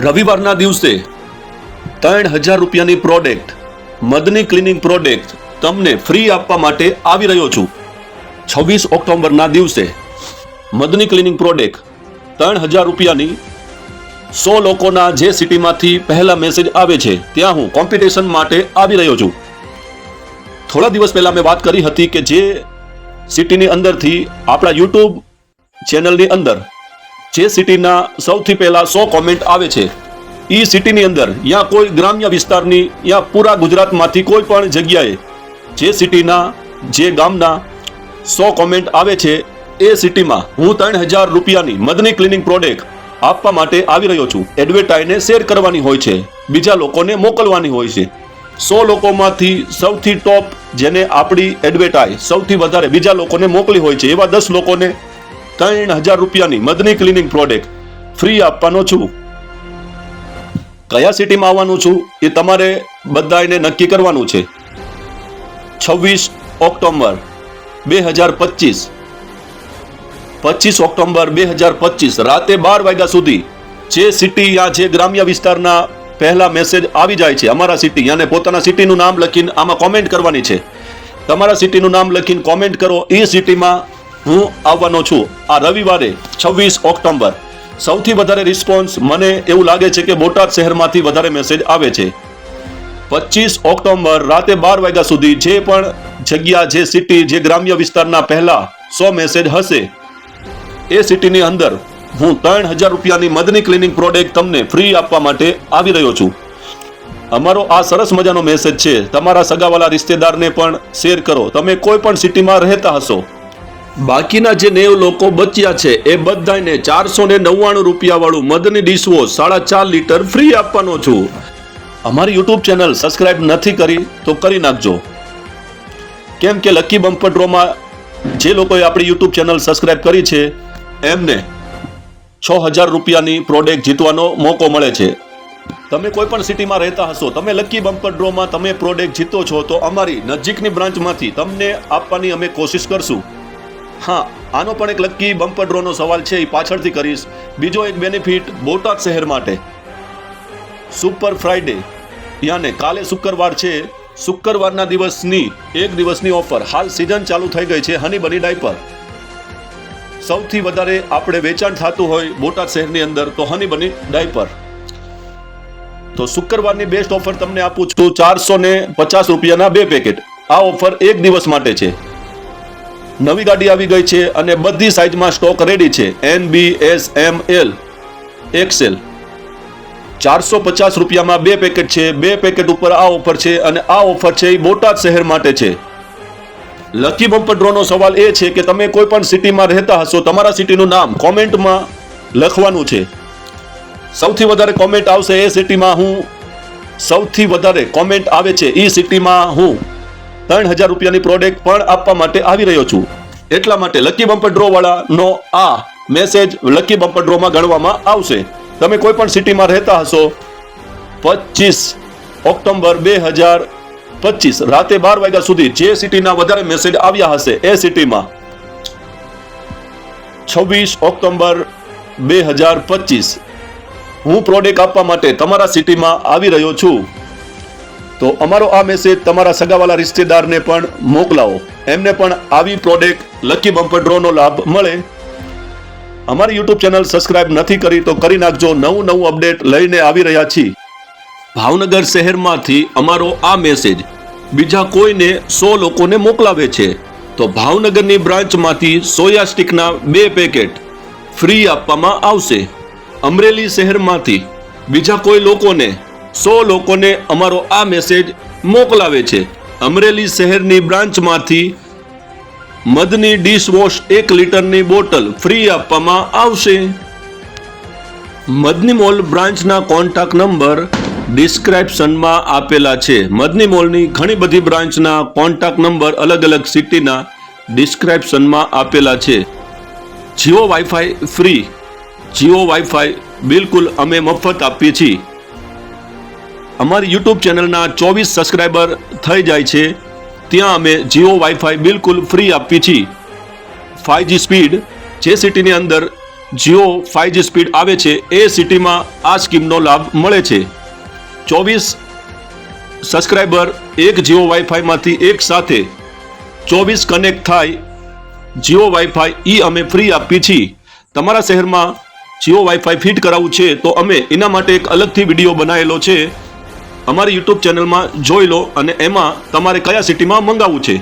રવિવારના દિવસે 3000 રૂપિયાની પ્રોડક્ટ મદની ક્લિનિંગ પ્રોડક્ટ તમને ફ્રી આપવા માટે આવી રહ્યો છું. 26 ઓક્ટોબરના દિવસે મદની ક્લિનિંગ પ્રોડક્ટ 3000 રૂપિયાની 100 લોકોના જે સિટીમાંથી પહેલા મેસેજ આવે છે ત્યાં હું કોમ્પિટિશન માટે આવી રહ્યો છું. થોડા દિવસ પહેલા મેં વાત કરી હતી કે જે સિટીની અંદરથી આપણા યુટ્યુબ ચેનલની અંદર જે સિટીના સૌથી પહેલા 100 કોમેન્ટ આવે છે એ સિટીની અંદર યા કોઈ ગ્રામ્ય વિસ્તારની યા પૂરા ગુજરાતમાંથી કોઈ પણ જગ્યાએ જે સિટીના જે ગામના 100 કોમેન્ટ આવે છે એ સિટીમાં હું 3000 રૂપિયાની મદની ક્લિનિંગ પ્રોડક્ટ આપવા માટે આવી રહ્યો છું. એડવર્ટાઇઝને શેર કરવાની હોય છે, બીજા લોકોને મોકલવાની હોય છે. 100 લોકોમાંથી સૌથી ટોપ જેને આપણી એડવર્ટાઇઝ સૌથી વધારે બીજા લોકોને મોકલી હોય છે એવા 10 લોકોને 3000 રૂપિયાની મદની ક્લિનિંગ પ્રોડક્ટ ફ્રી આપવાનો છું. કયા સિટીમાં આવવાનું છું એ તમારે બધાને નક્કી કરવાનું છે. 26 ઓક્ટોબર 2025 25 ઓક્ટોબર 2025 રાતે 12 વાગ્યા સુધી જે સિટી યા જે ગ્રામ્ય વિસ્તારના પહેલા મેસેજ આવી જાય છે અમારા સિટી યાને પોતાના સિટીનું નામ લખીને આમાં કોમેન્ટ કરવાની છે. તમારા સિટીનું નામ લખીને કોમેન્ટ કરો, એ સિટીમાં હું આવવાનો છું આ રવિવારે 26 ઓક્ટોબર. સૌથી વધારે રિસ્પોન્સ મને એવું લાગે છે કે બોટાદ શહેરમાંથી વધારે મેસેજ આવે છે. 25 ઓક્ટોબર રાતે 12 વાગ્યા સુધી જે પણ જગ્યા જે સિટી જે ગ્રામ્ય વિસ્તારના પહેલા 100 મેસેજ હશે એ સિટીની અંદર હું 3000 રૂપિયાની મદની ક્લિનિંગ પ્રોડક્ટ તમને ફ્રી આપવા માટે આવી રહ્યો છું. અમારો આ સરસ મજાનો મેસેજ છે, તમારા સગાવાલા રિશ્તેદારને પણ શેર કરો. તમે કોઈ પણ સિટીમાં રહેતા હશો, બાકીના જે 90 લોકો બચ્યા છે એ બધાને 499 રૂપિયા વાળું મદની ડિશવોશ 4.5 લીટર ફ્રી આપવાનો છું. અમારી યુટ્યુબ ચેનલ સબસ્ક્રાઇબ નથી કરી તો કરી નાખજો, કેમ કે લકી બમ્પર ડ્રોમાં જે લોકોએ આપણી યુટ્યુબ ચેનલ સબસ્ક્રાઇબ કરી છે એમને 6000 રૂપિયાની પ્રોડક્ટ જીતવાનો મોકો મળે છે. તમે કોઈ પણ સિટીમાં રહેતા હશો, તમે લકી બમ્પર ડ્રોમાં તમે પ્રોડક્ટ જીતો છો તો અમારી નજીકની બ્રાન્ચમાંથી તમને આપવાની અમે કોશિશ કરશું. હા, આનો પણ એક લકી બમ્પર ડ્રોનો સવાલ છે, એ પાછળથી કરીશ. બીજો એક બેનિફિટ બોટાદ શહેર માટે સુપર ફ્રાઈડે યાને કાલે શુક્રવાર છે, શુક્રવારના દિવસની એક દિવસની ઓફર. હાલ સિઝન ચાલુ થઈ ગઈ છે હની બની ડાયપર. સૌથી વધારે આપણે વેચાણ થતું હોય બોટાદ શહેરની અંદર તો હની બની ડાયપર. તો શુક્રવારની બેસ્ટ ઓફર તમને આપું છું 450 રૂપિયાના 2 પેકેટ. આ ઓફર એક દિવસ માટે છે. નવી ગાડી આવી ગઈ છે અને બધી સાઇઝમાં સ્ટોક રેડી છે. NB, S, M, L, XL. 450 રૂપિયામાં 2 પેકેટ છે. 2 પેકેટ ઉપર આ ઓફર છે અને આ ઓફર છે એ બોટાદ શહેર માટે છે. લકી બમ્પર ડ્રોનો સવાલ એ છે કે તમે કોઈ પણ સિટીમાં રહેતા હશો, તમારા સિટીનું નામ કોમેન્ટમાં લખવાનું છે. સૌથી વધારે કોમેન્ટ આવશે એ સિટીમાં હું સૌથી વધારે કોમેન્ટ આવે છે એ સિટીમાં હું 3000 રૂપિયાની પ્રોડક્ટ પણ આપવા માટે આવી રહ્યો છું. એટલા માટે લકી બમ્પર ડ્રો વાળાનો આ મેસેજ લકી બમ્પર ડ્રોમાં ગણવામાં આવશે. તમે કોઈ પણ સિટીમાં રહેતા હશો 25 ઓક્ટોબર 2025 રાતે 12 વાગ્યા સુધી જે સિટીના વધારે મેસેજ આવ્યા હશે એ સિટીમાં 26 ઓક્ટોબર 2025 હું પ્રોડક્ટ આપવા માટે તમારા સિટીમાં આવી રહ્યો છું. તો અમારો આ મેસેજ તમારા સગાવાલા રિશ્તેદારને પણ મોકલાવો, એમને પણ આવી પ્રોડક્ટ લકી બમ્પર ડ્રોનો લાભ મળે. અમારી યુટ્યુબ ચેનલ સબસ્ક્રાઇબ નથી કરી તો કરી નાખજો. નવું અપડેટ લઈને આવી રહ્યા છીએ. ભાવનગર શહેરમાંથી અમારો આ મેસેજ બીજા કોઈને 100 લોકોને મોકલાવે છે તો ભાવનગરની બ્રાન્ચમાંથી સોયા સ્ટિકના 2 પેકેટ ફ્રી આપવામાં આવશે. અમરેલી શહેરમાંથી બીજા કોઈ લોકોને 100 લોકોને અમારો આ મેસેજ મોકલાવે છે. અમરેલી શહેરની બ્રાન્ચમાંથી મદની ડિશવોશ 1 લીટરની બોટલ ફ્રી આપવામાં આવશે. મદની મોલ બ્રાન્ચના કોન્ટેક્ટ નંબર ડિસ્ક્રિપ્શનમાં આપેલા છે. મદની મોલની ઘણી બધી બ્રાન્ચના કોન્ટેક્ટ નંબર અલગ અલગ સિટીના ડિસ્ક્રિપ્શનમાં આપેલા છે. Jio wifi free, Jio wifi બિલકુલ અમે મફત આપીએ છીએ. અમારી યુટ્યુબ ચેનલના 24 સબસ્ક્રાઈબર થઈ જાય છે ત્યાં અમે જીઓ વાઈફાઈ બિલકુલ ફ્રી આપીએ છીએ. 5G સ્પીડ જે સિટીની અંદર જીઓ 5G સ્પીડ આવે છે એ સિટીમાં આ સ્કીમનો લાભ મળે છે. 24 સબસ્ક્રાઈબર એક જીઓ વાઈફાઈમાંથી એક સાથે 24 કનેક્ટ થાય જીઓ વાઈફાઈ એ અમે ફ્રી આપીએ છીએ. તમારા શહેરમાં જીઓ વાઈફાઈ ફિટ કરાવવું છે તો અમે એના માટે એક અલગથી વિડીયો બનાવેલો છે, અમારી યુટ્યુબ ચેનલમાં જોઈ લો અને એમાં તમારે કયા સિટીમાં મંગાવવું છે